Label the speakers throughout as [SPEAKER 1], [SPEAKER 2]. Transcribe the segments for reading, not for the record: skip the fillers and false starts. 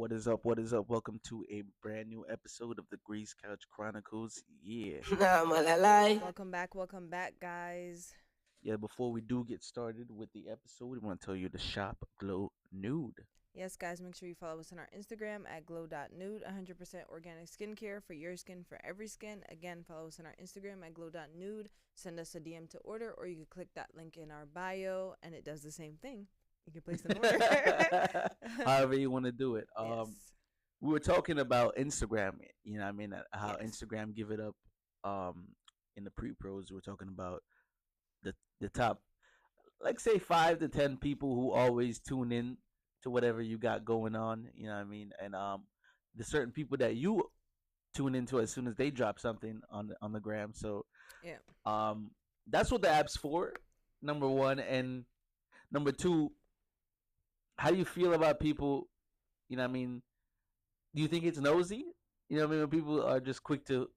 [SPEAKER 1] What is up? What is up? Welcome to a brand new episode of the Grease Couch Chronicles. Yeah.
[SPEAKER 2] Nah, malalay.
[SPEAKER 3] Welcome back, guys.
[SPEAKER 1] Yeah, before we do get started with the episode, we want to tell you to shop Glow Nude.
[SPEAKER 3] Yes, guys, make sure you follow us on our Instagram at glow.nude, 100% organic skincare for your skin, for every skin. Again, follow us on our Instagram at glow.nude. Send us a DM to order, or you can click that link in our bio, and it does the same thing. You can place an order.
[SPEAKER 1] However you want to do it.
[SPEAKER 3] Yes.
[SPEAKER 1] We were talking about Instagram, what I mean, how
[SPEAKER 3] Yes.
[SPEAKER 1] Instagram give it up in the pre-pros. We were talking about the top, like say 5 to 10 people who always tune in to whatever you got going on, you know what I mean? And the certain people that you tune into as soon as they drop something on the gram. So
[SPEAKER 3] Yeah.
[SPEAKER 1] that's what the app's for, number one. And number two, how do you feel about people, you know what I mean? Do you think it's nosy? You know what I mean? When people are just quick to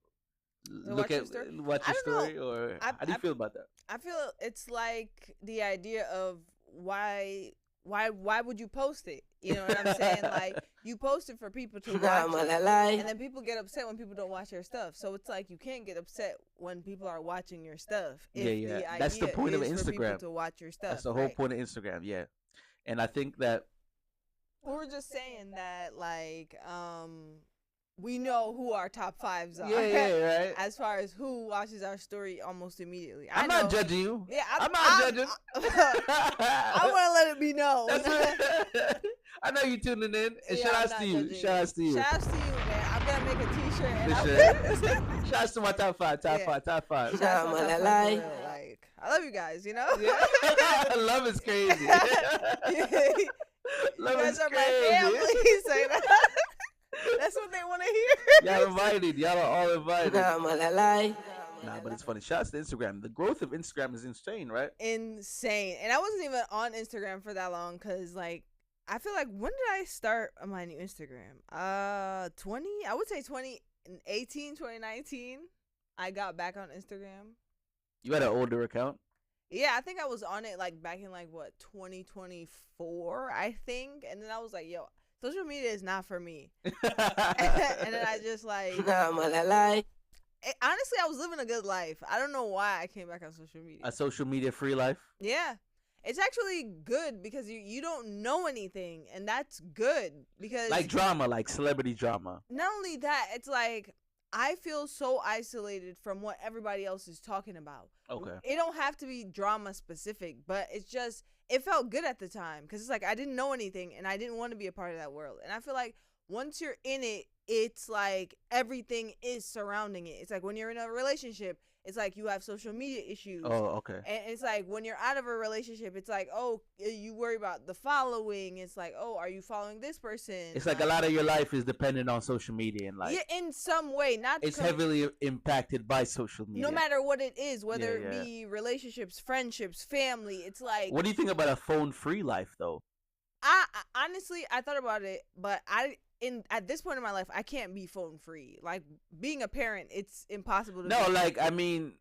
[SPEAKER 1] look
[SPEAKER 3] watch your
[SPEAKER 1] at
[SPEAKER 3] story?
[SPEAKER 1] watch
[SPEAKER 3] I
[SPEAKER 1] your
[SPEAKER 3] don't know.
[SPEAKER 1] story, or
[SPEAKER 3] I-
[SPEAKER 1] how do you
[SPEAKER 3] I-
[SPEAKER 1] feel about that?
[SPEAKER 3] I feel it's like the idea of why would you post it? You know what I'm saying? Like, you post it for people to
[SPEAKER 2] Nah,
[SPEAKER 3] watch it,
[SPEAKER 2] malalay.
[SPEAKER 3] and then people get upset when people don't watch your stuff. So it's like you can't get upset when people are watching your stuff. If
[SPEAKER 1] Yeah.
[SPEAKER 3] The
[SPEAKER 1] That's the
[SPEAKER 3] idea
[SPEAKER 1] point of
[SPEAKER 3] is for people
[SPEAKER 1] Instagram.
[SPEAKER 3] to watch your stuff.
[SPEAKER 1] That's the whole
[SPEAKER 3] right?
[SPEAKER 1] point of Instagram, yeah. And I think that
[SPEAKER 3] We were just saying that, like, we know who our top fives are.
[SPEAKER 1] yeah, right.
[SPEAKER 3] As far as who watches our story almost immediately.
[SPEAKER 1] I'm not judging you.
[SPEAKER 3] Yeah,
[SPEAKER 1] I'm not judging.
[SPEAKER 3] I want to let it be known.
[SPEAKER 1] That's what, I know you tuning in, and
[SPEAKER 3] Yeah,
[SPEAKER 1] shout
[SPEAKER 3] I'm
[SPEAKER 1] outs
[SPEAKER 3] not
[SPEAKER 1] to you.
[SPEAKER 3] judging
[SPEAKER 1] Shout outs to you.
[SPEAKER 3] Shout outs to you, man. I'm gonna make a T-shirt and
[SPEAKER 1] Shout outs to my top five.
[SPEAKER 3] Yeah.
[SPEAKER 1] Top five.
[SPEAKER 3] Shout outs to my top five,
[SPEAKER 2] Malalay.
[SPEAKER 3] for real. Like, I love you guys. You know.
[SPEAKER 1] Yeah. Love is crazy.
[SPEAKER 3] You
[SPEAKER 1] Love
[SPEAKER 3] guys
[SPEAKER 1] is
[SPEAKER 3] are my
[SPEAKER 1] crazy.
[SPEAKER 3] family. Say that. That's what they want to hear.
[SPEAKER 1] Y'all invited. Y'all are all invited.
[SPEAKER 2] Nah, malalay.
[SPEAKER 1] Nah, but it's funny. Shouts to Instagram. The growth of Instagram is insane, right?
[SPEAKER 3] Insane. And I wasn't even on Instagram for that long because, like, I feel like, when did I start on my new Instagram? 20? I would say 2018, 2019. I got back on Instagram.
[SPEAKER 1] You had an older account.
[SPEAKER 3] Yeah, I think I was on it, like, back in, like, what, 2024, I think. And then I was like, yo, social media is not for me. And then I just, like,
[SPEAKER 2] Nah, malalay.
[SPEAKER 3] honestly, I was living a good life. I don't know why I came back on social media.
[SPEAKER 1] A social media free life.
[SPEAKER 3] Yeah. It's actually good because you don't know anything, and that's good because
[SPEAKER 1] Like drama, like celebrity drama.
[SPEAKER 3] not only that, it's like I feel so isolated from what everybody else is talking about.
[SPEAKER 1] Okay.
[SPEAKER 3] It don't have to be drama specific, but it's just it felt good at the time because it's like I didn't know anything and I didn't want to be a part of that world. And I feel like once you're in it, it's like everything is surrounding it. It's like when you're in a relationship, it's like you have social media issues.
[SPEAKER 1] Oh, okay.
[SPEAKER 3] And it's like when you're out of a relationship, it's like, oh, you worry about the following. It's like, oh, are you following this person?
[SPEAKER 1] It's like a lot of your life is dependent on social media, and like
[SPEAKER 3] yeah, in some way, not
[SPEAKER 1] it's heavily impacted by social media.
[SPEAKER 3] no matter what it is, whether
[SPEAKER 1] Yeah.
[SPEAKER 3] it be relationships, friendships, family. It's like
[SPEAKER 1] What do you think about a phone-free life, though?
[SPEAKER 3] I honestly I thought about it, but at this point in my life, I can't be phone free. Like being a parent, it's impossible to
[SPEAKER 1] No,
[SPEAKER 3] do.
[SPEAKER 1] like I mean,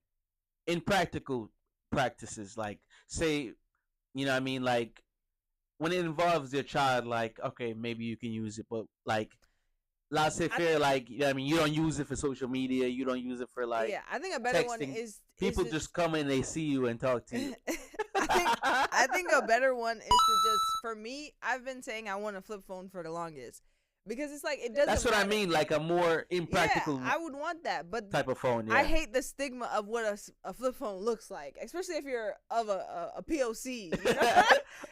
[SPEAKER 1] in practical practices, like say, you know, what I mean, like when it involves your child, like okay, maybe you can use it, but like, let's say fair, like you know, what I mean, you don't use it for social media, you don't use it for like
[SPEAKER 3] yeah, I think a better one
[SPEAKER 1] texting.
[SPEAKER 3] is
[SPEAKER 1] people
[SPEAKER 3] to-
[SPEAKER 1] just come in, they see you and talk to you.
[SPEAKER 3] I think a better one is to just for me. I've been saying I want a flip phone for the longest because it's like it doesn't.
[SPEAKER 1] That's what I
[SPEAKER 3] matter.
[SPEAKER 1] mean, like a more impractical
[SPEAKER 3] Yeah, I would want that, but
[SPEAKER 1] type of phone. Yeah.
[SPEAKER 3] I hate the stigma of what a flip phone looks like, especially if you're of a POC. You know?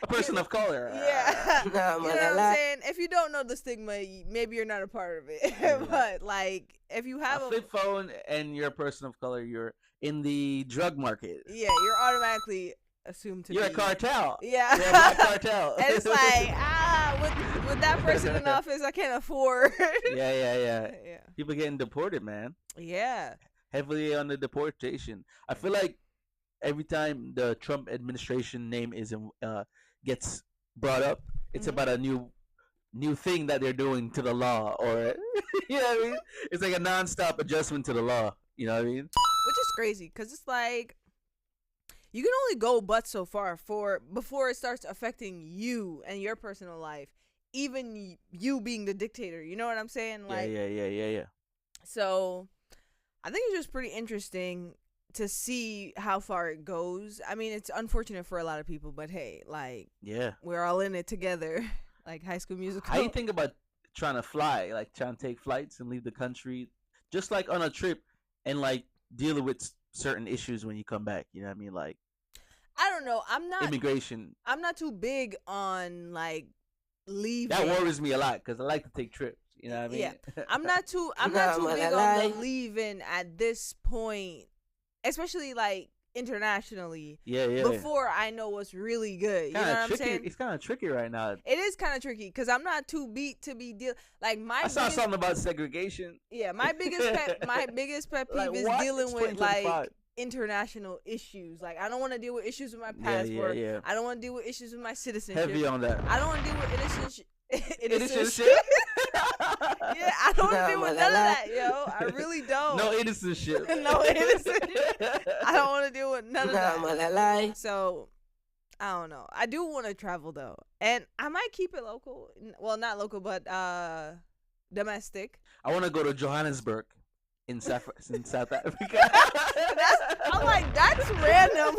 [SPEAKER 1] a person of color.
[SPEAKER 3] Yeah.
[SPEAKER 2] Nah,
[SPEAKER 3] You know what I'm
[SPEAKER 2] malalay.
[SPEAKER 3] saying? If you don't know the stigma, maybe you're not a part of it. But like, if you have
[SPEAKER 1] a flip phone and you're a person of color, you're in the drug market.
[SPEAKER 3] yeah, you're automatically assumed to
[SPEAKER 1] You're
[SPEAKER 3] be
[SPEAKER 1] a cartel.
[SPEAKER 3] Yeah.
[SPEAKER 1] You're a black cartel.
[SPEAKER 3] And it's like, with that person in office, I can't afford.
[SPEAKER 1] yeah.
[SPEAKER 3] Yeah.
[SPEAKER 1] People getting deported, man.
[SPEAKER 3] Yeah.
[SPEAKER 1] Heavily on the deportation. I feel like every time the Trump administration name gets brought up, it's
[SPEAKER 3] Mhm.
[SPEAKER 1] about a new thing that they're doing to the law, or you know what I mean? It's like a nonstop adjustment to the law. You know what I mean?
[SPEAKER 3] Which is crazy because it's like you can only go but so far before it starts affecting you and your personal life. even you being the dictator. You know what I'm saying? Like,
[SPEAKER 1] yeah.
[SPEAKER 3] so I think it's just pretty interesting to see how far it goes. I mean, it's unfortunate for a lot of people, but hey, like,
[SPEAKER 1] Yeah.
[SPEAKER 3] we're all in it together. Like High School Musical.
[SPEAKER 1] How you think about trying to fly, like trying to take flights and leave the country, just like on a trip, and like dealing with certain issues when you come back? You know what I mean? Like,
[SPEAKER 3] I don't know.
[SPEAKER 1] immigration.
[SPEAKER 3] I'm not too big on like leaving.
[SPEAKER 1] That worries me a lot because I like to take trips. You know what I mean?
[SPEAKER 3] Yeah. I'm not too big on the leaving at this point, especially like internationally.
[SPEAKER 1] Yeah.
[SPEAKER 3] Before I know what's really good. You know what I'm saying?
[SPEAKER 1] It's kind of tricky right now.
[SPEAKER 3] It is kind of tricky because I'm not too beat to be like
[SPEAKER 1] I saw something about segregation.
[SPEAKER 3] Yeah, my biggest pet peeve
[SPEAKER 1] Like,
[SPEAKER 3] is
[SPEAKER 1] what?
[SPEAKER 3] dealing
[SPEAKER 1] It's
[SPEAKER 3] with like
[SPEAKER 1] 2025.
[SPEAKER 3] international issues. Like, I don't want to deal with issues with my passport.
[SPEAKER 1] Yeah.
[SPEAKER 3] I don't want to deal with issues with my citizenship.
[SPEAKER 1] Heavy on that.
[SPEAKER 3] I don't want to deal with innocent
[SPEAKER 1] Innocent shit.
[SPEAKER 3] Yeah, I don't want to deal with none of that, yo. I really don't.
[SPEAKER 1] No innocent shit.
[SPEAKER 3] No innocent shit. I don't want to deal with none of that. So, I don't know. I do want to travel though, and I might keep it local. Well, not local, but domestic.
[SPEAKER 1] I want to go to Johannesburg in South Africa.
[SPEAKER 3] I'm like, that's random.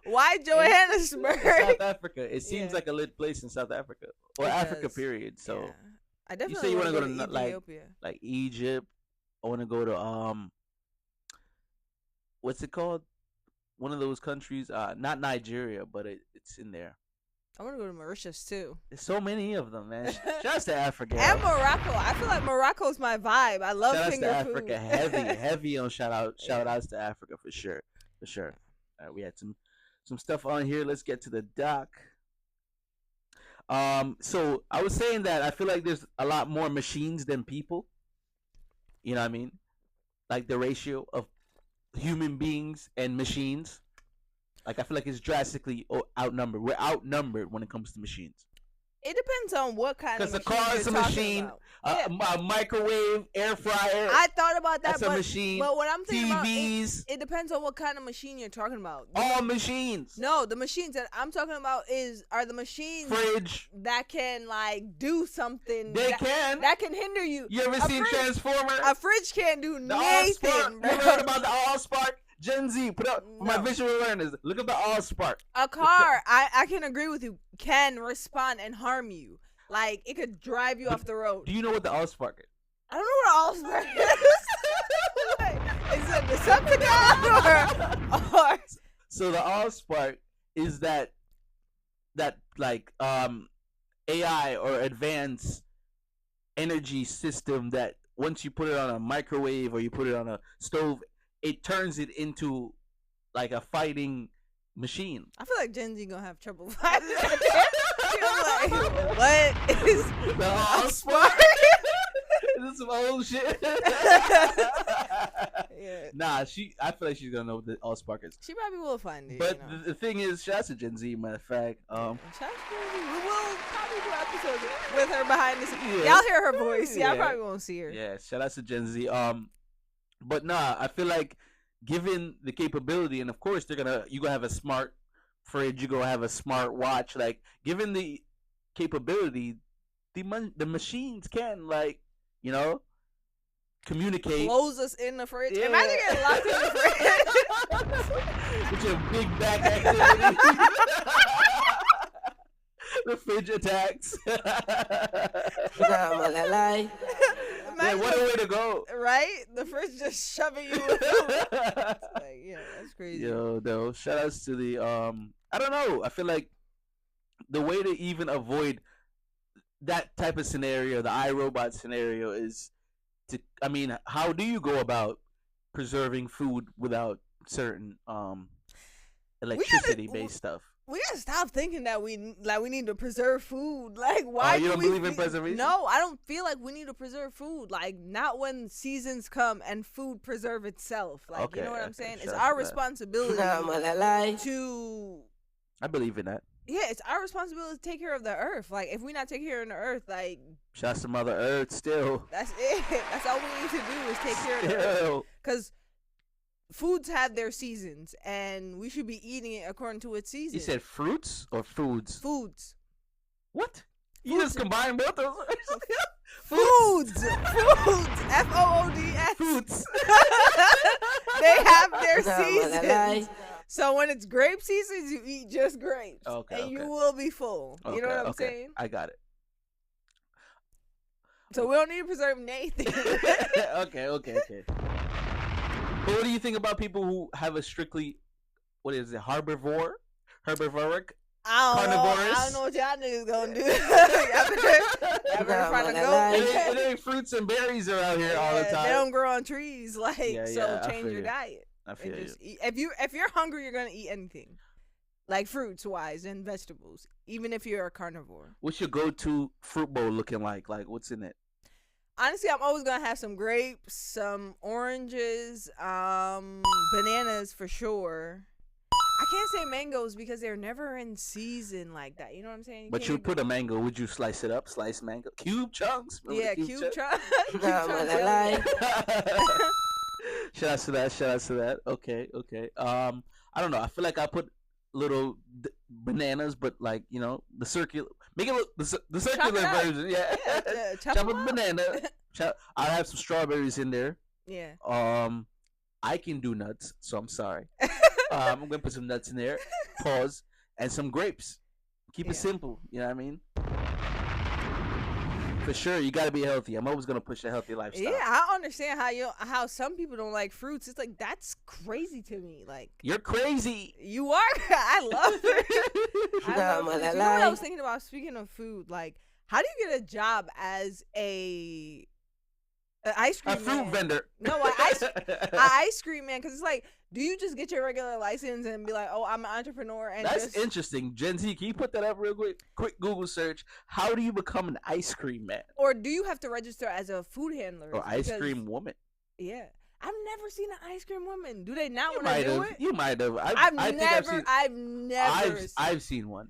[SPEAKER 3] Why Johannesburg?
[SPEAKER 1] South Africa. It seems
[SPEAKER 3] Yeah.
[SPEAKER 1] like a lit place in South Africa or
[SPEAKER 3] It
[SPEAKER 1] Africa,
[SPEAKER 3] does.
[SPEAKER 1] period. So
[SPEAKER 3] Yeah. I definitely
[SPEAKER 1] say you
[SPEAKER 3] want to
[SPEAKER 1] wanna go to
[SPEAKER 3] Ethiopia.
[SPEAKER 1] like Egypt. I want to go to what's it called? One of those countries. Not Nigeria, but it's in there.
[SPEAKER 3] I want to go to Mauritius too.
[SPEAKER 1] There's so many of them, man. Shout out to Africa.
[SPEAKER 3] And Morocco. I feel like Morocco's my vibe. I love
[SPEAKER 1] Shout outs
[SPEAKER 3] finger
[SPEAKER 1] to
[SPEAKER 3] food.
[SPEAKER 1] Africa. Heavy on shout outs to Africa for sure. We had some stuff on here. Let's get to the doc. So I was saying that I feel like there's a lot more machines than people. You know what I mean? Like the ratio of human beings and machines. Like I feel like it's drastically outnumbered. We're outnumbered when it comes to machines.
[SPEAKER 3] It depends on what kind of
[SPEAKER 1] Because
[SPEAKER 3] machine
[SPEAKER 1] a car is a
[SPEAKER 3] you're talking
[SPEAKER 1] machine,
[SPEAKER 3] about.
[SPEAKER 1] a microwave, air fryer.
[SPEAKER 3] I thought about that,
[SPEAKER 1] That's a machine.
[SPEAKER 3] but what I'm thinking
[SPEAKER 1] TVs.
[SPEAKER 3] about, it depends on what kind of machine you're talking about.
[SPEAKER 1] All machines.
[SPEAKER 3] No, the machines that I'm talking about are the machines
[SPEAKER 1] Fridge.
[SPEAKER 3] that can like do something.
[SPEAKER 1] They
[SPEAKER 3] that,
[SPEAKER 1] can.
[SPEAKER 3] that can hinder you.
[SPEAKER 1] You ever seen Transformer?
[SPEAKER 3] A fridge can't do
[SPEAKER 1] The Allspark.
[SPEAKER 3] nothing.
[SPEAKER 1] You ever heard about the Allspark? Gen Z, put up for my
[SPEAKER 3] No.
[SPEAKER 1] visual learners. Look at the Allspark.
[SPEAKER 3] A car, I can agree with you, can respond and harm you. Like it could drive you off the road.
[SPEAKER 1] Do you know what the Allspark is?
[SPEAKER 3] I don't know what Allspark is. Is it Decepticon or
[SPEAKER 1] So the Allspark is that like AI or advanced energy system that once you put it on a microwave or you put it on a stove, it turns it into like a fighting machine.
[SPEAKER 3] I feel like Gen Z gonna have trouble finding it. Like, what is
[SPEAKER 1] The Allspark? This is some old shit.
[SPEAKER 3] Yeah.
[SPEAKER 1] Nah, I feel like she's gonna know what the Allspark is.
[SPEAKER 3] She probably will find it.
[SPEAKER 1] But
[SPEAKER 3] you know.
[SPEAKER 1] the thing is, shout out to Gen Z, matter of fact.
[SPEAKER 3] Shout out to Gen Z. We will probably do episodes with her behind the scenes.
[SPEAKER 1] Yeah.
[SPEAKER 3] Y'all hear her voice. Y'all
[SPEAKER 1] Yeah.
[SPEAKER 3] probably won't see her.
[SPEAKER 1] Yeah, shout out to Gen Z. But nah, I feel like given the capability, and of course you gonna have a smart fridge, you gonna have a smart watch. Like given the capability, the machines can communicate.
[SPEAKER 3] Close us in the fridge.
[SPEAKER 1] Yeah.
[SPEAKER 3] Imagine getting locked in the fridge.
[SPEAKER 1] With your big back activity. The fridge attacks. Man, what a way to go.
[SPEAKER 3] Right? The fridge just shoving you with them. Like, yeah, that's crazy.
[SPEAKER 1] Yo, though, shout outs to the I don't know. I feel like the way to even avoid that type of scenario, the iRobot scenario, is how do you go about preserving food without certain electricity based stuff?
[SPEAKER 3] We gotta stop thinking that we need to preserve food. Like, why?
[SPEAKER 1] You
[SPEAKER 3] do
[SPEAKER 1] don't
[SPEAKER 3] we
[SPEAKER 1] believe in preservation?
[SPEAKER 3] No, I don't feel like we need to preserve food. Like, not when seasons come and food preserve itself. Like,
[SPEAKER 1] Okay,
[SPEAKER 3] you know what I'm
[SPEAKER 1] okay,
[SPEAKER 3] saying? It's
[SPEAKER 1] shout out
[SPEAKER 3] our
[SPEAKER 1] to that.
[SPEAKER 3] responsibility to.
[SPEAKER 1] I believe in that.
[SPEAKER 3] Yeah, it's our responsibility to take care of the earth. Like, if we not take care of the earth, like,
[SPEAKER 1] Shout out to Mother Earth still.
[SPEAKER 3] that's it. That's all we need to do is take care of the earth.
[SPEAKER 1] Still.
[SPEAKER 3] Because foods have their seasons, and we should be eating it according to its season.
[SPEAKER 1] You said fruits or foods?
[SPEAKER 3] Foods.
[SPEAKER 1] What? You just combine both those words.
[SPEAKER 3] Foods. Foods.
[SPEAKER 1] Foods.
[SPEAKER 3] They have their
[SPEAKER 2] Nah, man, I lie.
[SPEAKER 3] seasons. So when it's grape season, you eat just grapes.
[SPEAKER 1] Okay,
[SPEAKER 3] And you
[SPEAKER 1] okay.
[SPEAKER 3] will be full. You know
[SPEAKER 1] Okay,
[SPEAKER 3] what I'm
[SPEAKER 1] okay.
[SPEAKER 3] saying?
[SPEAKER 1] I got it.
[SPEAKER 3] So we don't need to preserve anything.
[SPEAKER 1] Okay. But what do you think about people who have a strictly, what is it, herbivoric?
[SPEAKER 3] I
[SPEAKER 1] Carnivorous?
[SPEAKER 3] don't know what y'all niggas gonna do. Y'all better
[SPEAKER 2] Nah,
[SPEAKER 3] find a
[SPEAKER 2] man, I
[SPEAKER 3] goat.
[SPEAKER 2] lie.
[SPEAKER 1] It ain't fruits and berries around here all the
[SPEAKER 3] Yeah,
[SPEAKER 1] time.
[SPEAKER 3] They don't grow on trees, like
[SPEAKER 1] Yeah,
[SPEAKER 3] so.
[SPEAKER 1] yeah, I
[SPEAKER 3] Change
[SPEAKER 1] feel
[SPEAKER 3] your
[SPEAKER 1] you.
[SPEAKER 3] diet.
[SPEAKER 1] I
[SPEAKER 3] And
[SPEAKER 1] feel you.
[SPEAKER 3] just eat. If you're hungry, you're gonna eat anything, like fruits wise and vegetables. Even if you're a carnivore.
[SPEAKER 1] What's your go-to fruit bowl looking like? Like, what's in it?
[SPEAKER 3] Honestly, I'm always gonna have some grapes, some oranges, bananas for sure. I can't say mangoes because they're never in season like that. You know what I'm saying?
[SPEAKER 1] But
[SPEAKER 3] can't
[SPEAKER 1] you
[SPEAKER 3] even-
[SPEAKER 1] put a mango. Would you slice it up? Slice mango, cube chunks. Remember
[SPEAKER 3] yeah,
[SPEAKER 1] the
[SPEAKER 3] cube
[SPEAKER 1] chunks?
[SPEAKER 3] chunk.
[SPEAKER 2] Nah, man, I lie.
[SPEAKER 1] Shout out to that. Shout out to that. Okay. I don't know. I feel like I put little bananas, but like the circular. Make it look the circular
[SPEAKER 3] it up.
[SPEAKER 1] version. Yeah.
[SPEAKER 3] Chop
[SPEAKER 1] Chop
[SPEAKER 3] them
[SPEAKER 1] a
[SPEAKER 3] up.
[SPEAKER 1] banana. I have some strawberries in there.
[SPEAKER 3] Yeah.
[SPEAKER 1] I can do nuts, so I'm sorry. I'm gonna put some nuts in there. Pause. And some grapes. Keep
[SPEAKER 3] Yeah.
[SPEAKER 1] it simple. You know what I mean? For sure, you gotta be healthy. I'm always gonna push a healthy lifestyle.
[SPEAKER 3] Yeah, I understand how some people don't like fruits. It's like that's crazy to me. Like
[SPEAKER 1] You're crazy.
[SPEAKER 3] you are. I love it. I
[SPEAKER 2] Nah,
[SPEAKER 3] love
[SPEAKER 2] man,
[SPEAKER 3] fruits.
[SPEAKER 2] I
[SPEAKER 3] You know what I
[SPEAKER 2] lie.
[SPEAKER 3] was thinking about? Speaking of food, like how do you get a job as a ice cream
[SPEAKER 1] A fruit
[SPEAKER 3] man?
[SPEAKER 1] vendor.
[SPEAKER 3] No, an ice cream man. Because it's like, do you just get your regular license and be like, oh, I'm an entrepreneur? And
[SPEAKER 1] That's
[SPEAKER 3] just,
[SPEAKER 1] interesting. Gen Z, can you put that up real quick? Quick Google search. How do you become an ice cream man
[SPEAKER 3] or do you have to register as a food handler
[SPEAKER 1] or ice
[SPEAKER 3] Because-
[SPEAKER 1] cream woman?
[SPEAKER 3] Yeah, I've never seen an ice cream woman. Do they not
[SPEAKER 1] You
[SPEAKER 3] want to
[SPEAKER 1] might
[SPEAKER 3] do
[SPEAKER 1] have.
[SPEAKER 3] it?
[SPEAKER 1] You might have.
[SPEAKER 3] I've never.
[SPEAKER 1] I've seen one.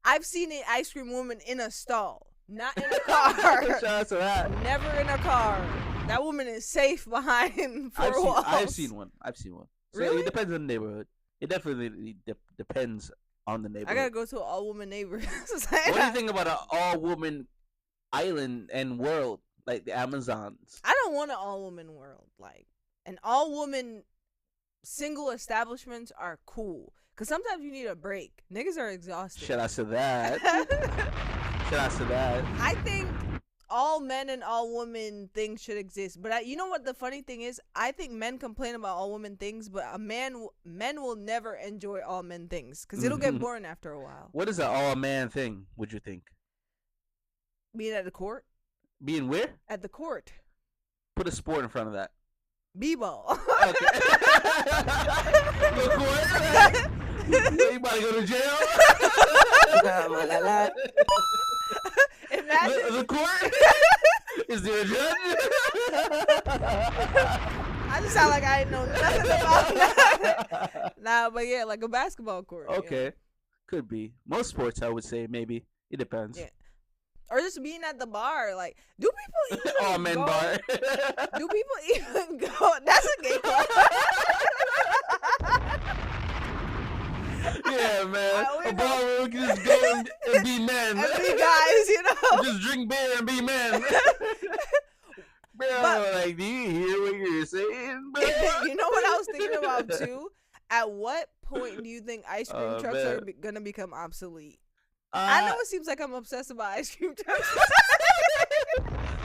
[SPEAKER 3] I've seen an ice cream woman in a stall, not in a car.
[SPEAKER 1] Shout out to that.
[SPEAKER 3] Never in a car. That woman is safe behind four walls.
[SPEAKER 1] I've seen one. So
[SPEAKER 3] Really?
[SPEAKER 1] it depends on the neighborhood. It definitely depends on the
[SPEAKER 3] I
[SPEAKER 1] neighborhood.
[SPEAKER 3] gotta go to an all-woman neighborhood.
[SPEAKER 1] What do you think about an all-woman island and world like the Amazons?
[SPEAKER 3] I don't want an all-woman world. Like an all-woman single establishments are cool. Cause sometimes you need a break. Niggas are exhausted.
[SPEAKER 1] Shout out to that. Shout out to that.
[SPEAKER 3] I think all men and all women things should exist. But you know what the funny thing is? I think men complain about all women things, but men will never enjoy all men things because it'll get boring after a while.
[SPEAKER 1] What is an all-man thing, would you think?
[SPEAKER 3] Being at the court?
[SPEAKER 1] Being where?
[SPEAKER 3] At the court.
[SPEAKER 1] Put a sport in front of that.
[SPEAKER 3] B-ball.
[SPEAKER 1] Okay. Go court. You about to go to jail?
[SPEAKER 2] Nah, man, I lie.
[SPEAKER 3] Imagine.
[SPEAKER 1] The court? Is there a judge?
[SPEAKER 3] I just sound like I didn't know nothing about that. Nah, but yeah, like a basketball court. you know?
[SPEAKER 1] Okay. Could be. Most sports, I would say, maybe. It depends.
[SPEAKER 3] Yeah. Or just being at the bar. Like, do people even
[SPEAKER 1] All men
[SPEAKER 3] go?
[SPEAKER 1] bar.
[SPEAKER 3] Do people even go? That's a gay club.
[SPEAKER 1] Yeah, man.
[SPEAKER 3] we
[SPEAKER 1] A
[SPEAKER 3] know.
[SPEAKER 1] bar where we can just go and be men.
[SPEAKER 3] And be guys, you know.
[SPEAKER 1] Just drink beer and be men. Bro,
[SPEAKER 3] But-
[SPEAKER 1] like, do you hear what you're saying, bro?
[SPEAKER 3] You know what I was thinking about too? At what point do you think ice cream
[SPEAKER 1] Oh,
[SPEAKER 3] trucks
[SPEAKER 1] man.
[SPEAKER 3] are gonna become obsolete? I know it seems like I'm obsessed about ice cream trucks.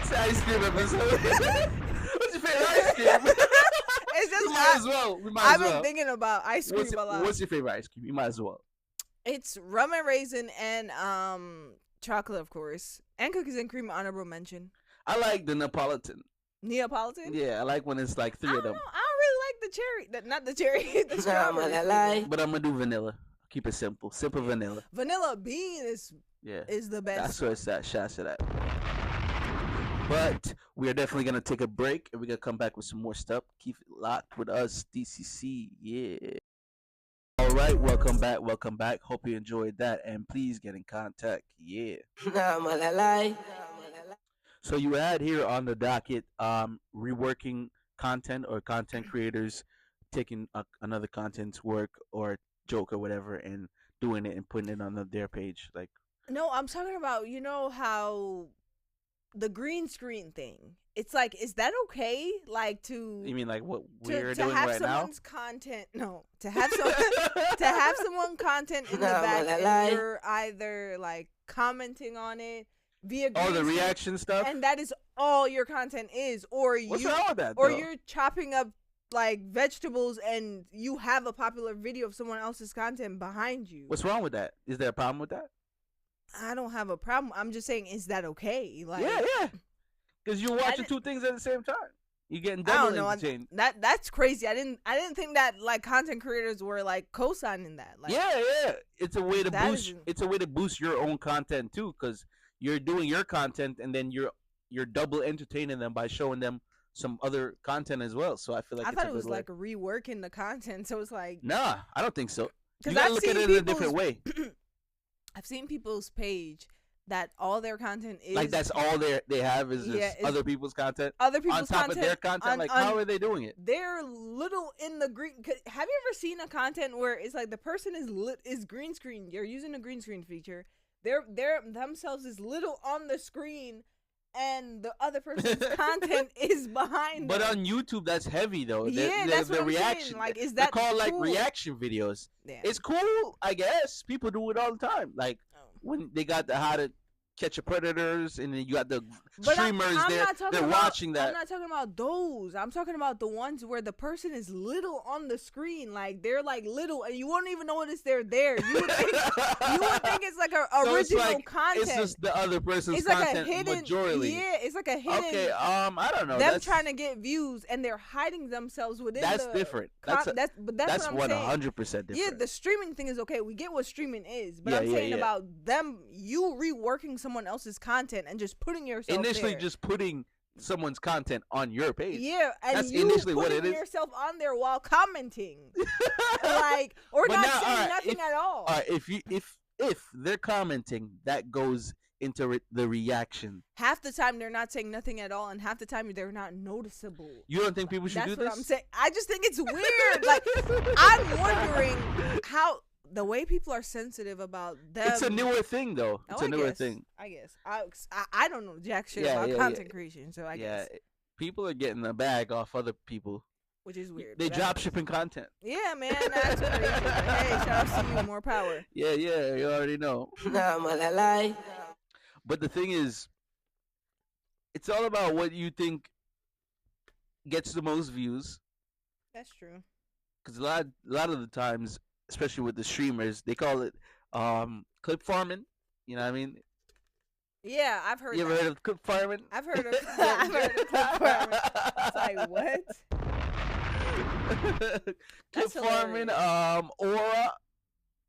[SPEAKER 1] It's an ice cream episode. What's your favorite ice cream?
[SPEAKER 3] It's just
[SPEAKER 1] We might as well. We might
[SPEAKER 3] I've
[SPEAKER 1] as well.
[SPEAKER 3] been thinking about ice cream a lot.
[SPEAKER 1] What's your favorite ice cream? You might as well.
[SPEAKER 3] It's rum and raisin and chocolate, of course, and cookies and cream. Honorable mention.
[SPEAKER 1] I like the Neapolitan.
[SPEAKER 3] Neapolitan.
[SPEAKER 1] Yeah, I like when it's like
[SPEAKER 3] I
[SPEAKER 1] three
[SPEAKER 3] don't
[SPEAKER 1] of
[SPEAKER 3] know.
[SPEAKER 1] them.
[SPEAKER 3] I don't really like the cherry. Not the cherry. The
[SPEAKER 2] Nah,
[SPEAKER 3] strawberry.
[SPEAKER 2] man, I lie.
[SPEAKER 1] But I'm gonna do vanilla. Keep it simple. Simple vanilla.
[SPEAKER 3] Vanilla bean is
[SPEAKER 1] Yeah.
[SPEAKER 3] the best.
[SPEAKER 1] That's where it's at. Shots of that. But we are definitely gonna take a break and we're gonna come back with some more stuff. Keep it locked with us, DCC. Yeah. All right, welcome back. Welcome back. Hope you enjoyed that, and please get in contact. Yeah.
[SPEAKER 2] Nah, man, I lie.
[SPEAKER 1] So you had here on the docket, reworking content or content creators taking another content's work or joke or whatever and doing it and putting it on their page. Like,
[SPEAKER 3] No, I'm talking about, you know how the green screen thing. It's like, is that okay? Like
[SPEAKER 1] You
[SPEAKER 3] to
[SPEAKER 1] mean like what
[SPEAKER 3] to,
[SPEAKER 1] we're
[SPEAKER 3] to
[SPEAKER 1] doing
[SPEAKER 3] have
[SPEAKER 1] right now?
[SPEAKER 3] someone's content, no, to have some to have someone content in the
[SPEAKER 2] Nah,
[SPEAKER 3] back,
[SPEAKER 2] man, I
[SPEAKER 3] and
[SPEAKER 2] lie.
[SPEAKER 3] you're either like commenting on it via
[SPEAKER 1] Oh,
[SPEAKER 3] green
[SPEAKER 1] the
[SPEAKER 3] screen,
[SPEAKER 1] reaction stuff.
[SPEAKER 3] and that is all your content is, or
[SPEAKER 1] What's
[SPEAKER 3] you
[SPEAKER 1] wrong with that?
[SPEAKER 3] or
[SPEAKER 1] though?
[SPEAKER 3] you're chopping up like vegetables and you have a popular video of someone else's content behind you.
[SPEAKER 1] What's wrong with that? Is there a problem with that?
[SPEAKER 3] I don't have a problem. I'm just saying, is that okay? Like,
[SPEAKER 1] Yeah. Because you're watching
[SPEAKER 3] didn't-
[SPEAKER 1] two things at the same time. You're getting
[SPEAKER 3] I
[SPEAKER 1] double
[SPEAKER 3] don't know.
[SPEAKER 1] entertained.
[SPEAKER 3] That's crazy. I didn't think that like content creators were like co-signing that. Like,
[SPEAKER 1] Yeah. It's a way to
[SPEAKER 3] that
[SPEAKER 1] boost.
[SPEAKER 3] isn't-
[SPEAKER 1] It's a way to boost your own content too, because you're doing your content and then you're double entertaining them by showing them some other content as well. So I feel like
[SPEAKER 3] I
[SPEAKER 1] it's
[SPEAKER 3] thought
[SPEAKER 1] a
[SPEAKER 3] it was
[SPEAKER 1] good way.
[SPEAKER 3] like reworking the content. So it's like,
[SPEAKER 1] Nah, I don't think so. You
[SPEAKER 3] because
[SPEAKER 1] gotta
[SPEAKER 3] I've
[SPEAKER 1] look at
[SPEAKER 3] seen
[SPEAKER 1] it in a different way.
[SPEAKER 3] I've seen people's page that all their content is
[SPEAKER 1] Like that's all they have is just
[SPEAKER 3] it's
[SPEAKER 1] other people's content
[SPEAKER 3] other people's
[SPEAKER 1] on top
[SPEAKER 3] content
[SPEAKER 1] of their content.
[SPEAKER 3] on-
[SPEAKER 1] Like
[SPEAKER 3] on-
[SPEAKER 1] how are they doing it?
[SPEAKER 3] They're little in the green. Have you ever seen a content where it's like the person is green screen? You're using a green screen feature. They're themselves is little on the screen, and the other person's content is behind
[SPEAKER 1] But
[SPEAKER 3] them.
[SPEAKER 1] on YouTube, that's heavy though.
[SPEAKER 3] Yeah, that's what I'm saying. Like, is
[SPEAKER 1] they're
[SPEAKER 3] that
[SPEAKER 1] called like
[SPEAKER 3] cool?
[SPEAKER 1] reaction videos?
[SPEAKER 3] Yeah.
[SPEAKER 1] It's cool, I guess. People do it all the time. Like
[SPEAKER 3] Oh.
[SPEAKER 1] when they got the how to catch a predators, and then you got the
[SPEAKER 3] But
[SPEAKER 1] streamers
[SPEAKER 3] I'm
[SPEAKER 1] there.
[SPEAKER 3] not talking
[SPEAKER 1] They're
[SPEAKER 3] about,
[SPEAKER 1] watching that.
[SPEAKER 3] I'm not talking about those. I'm talking about the ones where the person is little on the screen. Like they're like little, and you won't even notice they're there. You would think it's like a
[SPEAKER 1] So it's
[SPEAKER 3] original
[SPEAKER 1] like,
[SPEAKER 3] content.
[SPEAKER 1] It's just the other person's
[SPEAKER 3] It's like
[SPEAKER 1] content
[SPEAKER 3] a hidden.
[SPEAKER 1] majority.
[SPEAKER 3] Yeah, it's like a hidden.
[SPEAKER 1] Okay, I don't know.
[SPEAKER 3] them
[SPEAKER 1] That's,
[SPEAKER 3] trying to get views, and they're hiding themselves within.
[SPEAKER 1] that's
[SPEAKER 3] the
[SPEAKER 1] different.
[SPEAKER 3] Con-
[SPEAKER 1] That's
[SPEAKER 3] that's what I'm saying.
[SPEAKER 1] 100% different.
[SPEAKER 3] Yeah, the streaming thing is okay. We get what streaming is, but
[SPEAKER 1] Yeah,
[SPEAKER 3] I'm
[SPEAKER 1] yeah,
[SPEAKER 3] saying
[SPEAKER 1] yeah.
[SPEAKER 3] about them, you reworking someone else's content and just putting yourself
[SPEAKER 1] Initially,
[SPEAKER 3] there.
[SPEAKER 1] just putting someone's content on your page.
[SPEAKER 3] Yeah, and
[SPEAKER 1] That's
[SPEAKER 3] you
[SPEAKER 1] initially what
[SPEAKER 3] putting
[SPEAKER 1] it is.
[SPEAKER 3] yourself on there while commenting, like, or
[SPEAKER 1] But
[SPEAKER 3] not
[SPEAKER 1] now,
[SPEAKER 3] saying
[SPEAKER 1] alright,
[SPEAKER 3] nothing at all.
[SPEAKER 1] All right, if they're commenting, that goes into the reaction.
[SPEAKER 3] Half the time they're not saying nothing at all, and half the time they're not noticeable.
[SPEAKER 1] You don't think people should
[SPEAKER 3] That's
[SPEAKER 1] do
[SPEAKER 3] what
[SPEAKER 1] this?
[SPEAKER 3] I'm saying. I just think it's weird. Like, I'm wondering how the way people are sensitive about them.
[SPEAKER 1] It's a newer thing, though. It's a newer thing.
[SPEAKER 3] I guess. I don't know jack shit
[SPEAKER 1] Yeah,
[SPEAKER 3] about
[SPEAKER 1] yeah,
[SPEAKER 3] content
[SPEAKER 1] yeah.
[SPEAKER 3] creation, so I
[SPEAKER 1] Yeah,
[SPEAKER 3] guess,
[SPEAKER 1] people are getting a bag off other people.
[SPEAKER 3] which is weird.
[SPEAKER 1] They
[SPEAKER 3] but I
[SPEAKER 1] drop
[SPEAKER 3] guess.
[SPEAKER 1] shipping content.
[SPEAKER 3] Yeah, man, that's crazy. But hey, shout out to you, more power.
[SPEAKER 1] Yeah, you already know.
[SPEAKER 2] Nah, man, I lie.
[SPEAKER 1] But the thing is, it's all about what you think gets the most views.
[SPEAKER 3] That's true.
[SPEAKER 1] Because a lot of the times, especially with the streamers, they call it clip farming. You know what I mean?
[SPEAKER 3] Yeah, I've heard.
[SPEAKER 1] You ever
[SPEAKER 3] that.
[SPEAKER 1] heard of clip farming?
[SPEAKER 3] I've heard of. I've heard of clip farming. It's like what?
[SPEAKER 1] clip
[SPEAKER 3] That's
[SPEAKER 1] farming.
[SPEAKER 3] hilarious.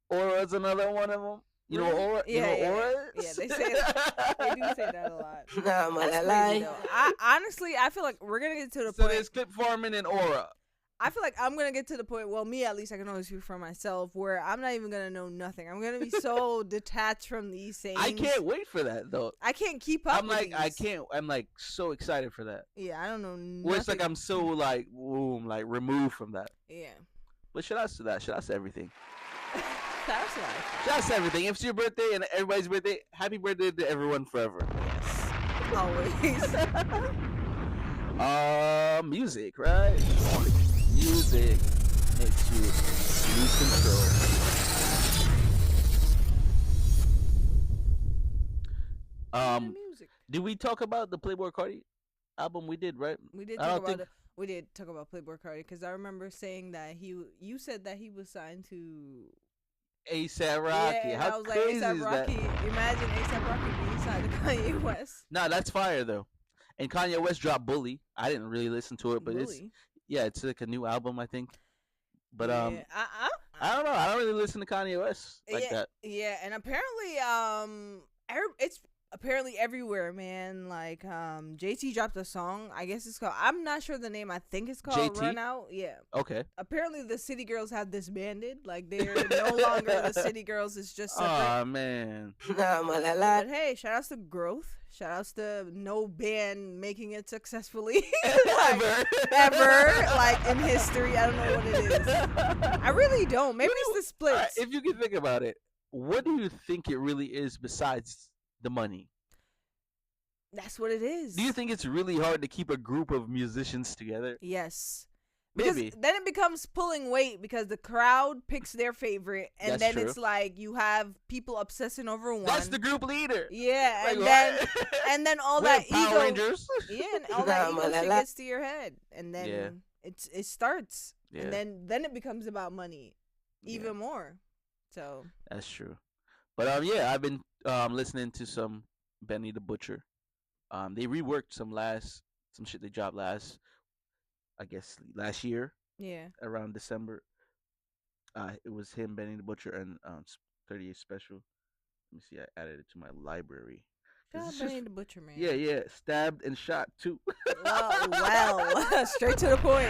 [SPEAKER 1] Aura's another one of them. You know
[SPEAKER 3] Really?
[SPEAKER 1] Aura?
[SPEAKER 3] Yeah,
[SPEAKER 1] you know
[SPEAKER 3] yeah.
[SPEAKER 1] Aura?
[SPEAKER 3] Yeah, they say that. They do say that a lot.
[SPEAKER 2] Nah, man, I
[SPEAKER 3] That's crazy,
[SPEAKER 2] lie.
[SPEAKER 3] though. Honestly, I feel like we're gonna get to the
[SPEAKER 1] So
[SPEAKER 3] point.
[SPEAKER 1] there's clip farming and Aura.
[SPEAKER 3] I feel like I'm gonna get to the point. Well, me at least, I can only speak for myself. Where I'm not even gonna know nothing. I'm gonna be so detached from these things.
[SPEAKER 1] I can't wait for that though.
[SPEAKER 3] I can't keep up.
[SPEAKER 1] I'm
[SPEAKER 3] with
[SPEAKER 1] like I
[SPEAKER 3] these.
[SPEAKER 1] can't. I'm like so excited for that.
[SPEAKER 3] Yeah, I don't know. Nothing.
[SPEAKER 1] Where it's like I'm so like like removed from that.
[SPEAKER 3] Yeah.
[SPEAKER 1] But shout outs to that. Shout outs to everything.
[SPEAKER 3] That's life.
[SPEAKER 1] Shout outs to everything. If it's your birthday and everybody's birthday, happy birthday to everyone forever.
[SPEAKER 3] Yes. Always.
[SPEAKER 1] Music, right? Music makes you lose control.
[SPEAKER 3] Music.
[SPEAKER 1] Did we talk about the Playboi Carti album? We did, right?
[SPEAKER 3] We did
[SPEAKER 1] I
[SPEAKER 3] talk
[SPEAKER 1] don't
[SPEAKER 3] about
[SPEAKER 1] think-
[SPEAKER 3] it. We did talk about Playboi Carti because I remember saying that you said that he was signed to
[SPEAKER 1] A$AP Rocky.
[SPEAKER 3] Yeah, and
[SPEAKER 1] How
[SPEAKER 3] I was like,
[SPEAKER 1] crazy
[SPEAKER 3] A$AP
[SPEAKER 1] is
[SPEAKER 3] Rocky.
[SPEAKER 1] that?
[SPEAKER 3] Imagine A$AP Rocky being signed to Kanye West.
[SPEAKER 1] Nah, that's fire though. And Kanye West dropped Bully. I didn't really listen to it, but it's like a new album, I think. But
[SPEAKER 3] yeah.
[SPEAKER 1] I don't know. I don't really listen to Kanye West like that.
[SPEAKER 3] Yeah, and apparently, it's apparently everywhere, man. Like, JT dropped a song. I guess it's called. I'm not sure the name. I think it's called
[SPEAKER 1] JT?
[SPEAKER 3] Run Out. Yeah.
[SPEAKER 1] Okay.
[SPEAKER 3] Apparently, the City Girls have disbanded. Like, they're no longer the City Girls. It's just separate.
[SPEAKER 1] Oh man.
[SPEAKER 2] Nah, man, I lie.
[SPEAKER 3] But hey, shout outs to growth. Shout outs to no band making it successfully. Ever. Like, in history. I don't know what it is. I really don't. Maybe it's the splits.
[SPEAKER 1] If you can think about it, what do you think it really is besides the money?
[SPEAKER 3] That's what it is.
[SPEAKER 1] Do you think it's really hard to keep a group of musicians together?
[SPEAKER 3] Yes. Because
[SPEAKER 1] Maybe.
[SPEAKER 3] then it becomes pulling weight because the crowd picks their favorite, and
[SPEAKER 1] That's
[SPEAKER 3] then
[SPEAKER 1] true.
[SPEAKER 3] it's like you have people obsessing over one.
[SPEAKER 1] That's the group leader.
[SPEAKER 3] Yeah,
[SPEAKER 1] Like,
[SPEAKER 3] and
[SPEAKER 1] what?
[SPEAKER 3] then all
[SPEAKER 1] We're
[SPEAKER 3] that
[SPEAKER 1] Power
[SPEAKER 3] ego.
[SPEAKER 1] Rangers.
[SPEAKER 3] Yeah, and all that
[SPEAKER 2] Nah,
[SPEAKER 3] ego
[SPEAKER 2] man,
[SPEAKER 3] shit
[SPEAKER 2] I
[SPEAKER 3] gets to your head, and then
[SPEAKER 1] Yeah.
[SPEAKER 3] it starts,
[SPEAKER 1] Yeah.
[SPEAKER 3] and then it becomes about money, even
[SPEAKER 1] Yeah.
[SPEAKER 3] more. So
[SPEAKER 1] That's true. But yeah, I've been listening to some Benny the Butcher. They reworked some shit they dropped last year
[SPEAKER 3] yeah,
[SPEAKER 1] around December. It was him, Benny the Butcher, and 38 Special. Let me see. I added it to my library. 'Cause
[SPEAKER 3] shout out
[SPEAKER 1] it's
[SPEAKER 3] Benny
[SPEAKER 1] just
[SPEAKER 3] the Butcher, man.
[SPEAKER 1] yeah, stabbed and shot too.
[SPEAKER 3] Well, straight to the point.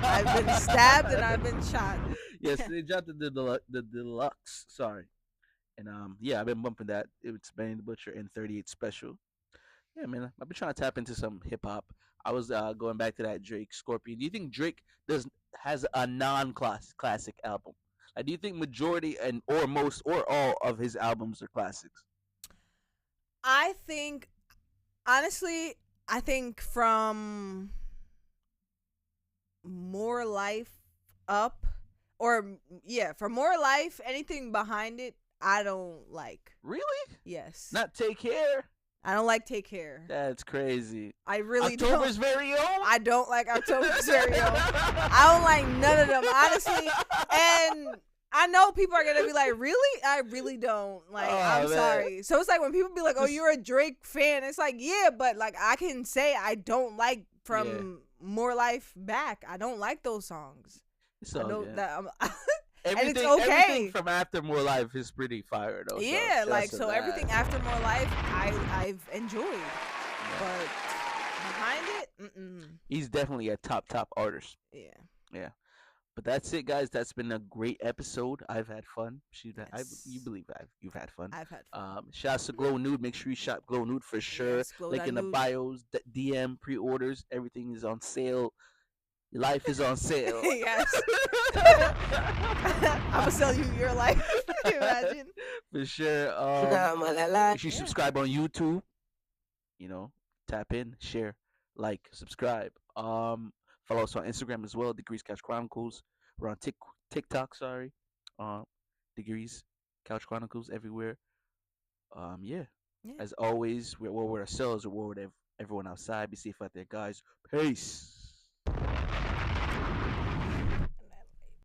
[SPEAKER 3] I've been stabbed and I've been shot.
[SPEAKER 1] Yes, they dropped the deluxe. Sorry, and yeah, I've been bumping that. It's Benny the Butcher and 38 Special. Yeah, man, I've been trying to tap into some hip hop. I was going back to that Drake Scorpion. Do you think Drake has a classic album? Do you think majority and or most or all of his albums are classics?
[SPEAKER 3] I think, honestly, I think from More Life up, or yeah, from More Life, anything behind it, I don't like.
[SPEAKER 1] Really?
[SPEAKER 3] Yes.
[SPEAKER 1] Not Take Care?
[SPEAKER 3] I don't like Take Care.
[SPEAKER 1] That's crazy.
[SPEAKER 3] I really
[SPEAKER 1] October's
[SPEAKER 3] don't.
[SPEAKER 1] very own?
[SPEAKER 3] I don't like October's Very Own. I don't like none of them, honestly. And I know people are gonna be like, "Really?" I really don't. Like,
[SPEAKER 1] Oh,
[SPEAKER 3] I'm
[SPEAKER 1] man.
[SPEAKER 3] sorry. So it's like when people be like, "Oh, you're a Drake fan." It's like, yeah, but like I can say I don't like from More Life back. I don't like those songs.
[SPEAKER 1] It's
[SPEAKER 3] I
[SPEAKER 1] all
[SPEAKER 3] know
[SPEAKER 1] good.
[SPEAKER 3] that.
[SPEAKER 1] Everything,
[SPEAKER 3] it's okay.
[SPEAKER 1] everything from After More Life is pretty fire though.
[SPEAKER 3] Yeah,
[SPEAKER 1] so
[SPEAKER 3] like
[SPEAKER 1] just
[SPEAKER 3] so
[SPEAKER 1] that.
[SPEAKER 3] everything after More Life, I've enjoyed, but behind it,
[SPEAKER 1] He's definitely a top artist.
[SPEAKER 3] yeah.
[SPEAKER 1] But that's it, guys. That's been a great episode. I've had fun.
[SPEAKER 3] Yes.
[SPEAKER 1] You believe you've had fun.
[SPEAKER 3] I've had fun.
[SPEAKER 1] Shouts to Glow Nude. Make sure you shop Glow Nude for sure.
[SPEAKER 3] Yes, Glow
[SPEAKER 1] Link in the
[SPEAKER 3] Nude.
[SPEAKER 1] bios. DM pre-orders. Everything is on sale. Your life is on sale.
[SPEAKER 3] Yes. I'm gonna sell you your life. Imagine.
[SPEAKER 1] For sure.
[SPEAKER 2] Nah, man, I lie.
[SPEAKER 1] Make sure you subscribe on YouTube. You know, tap in, share, like, subscribe. Follow us on Instagram as well. Degrees Couch Chronicles. We're on TikTok. Sorry. Degrees Couch Chronicles everywhere. Yeah.
[SPEAKER 3] Yeah.
[SPEAKER 1] As always, we're ourselves. We're with everyone outside. Be safe out there, guys. Peace.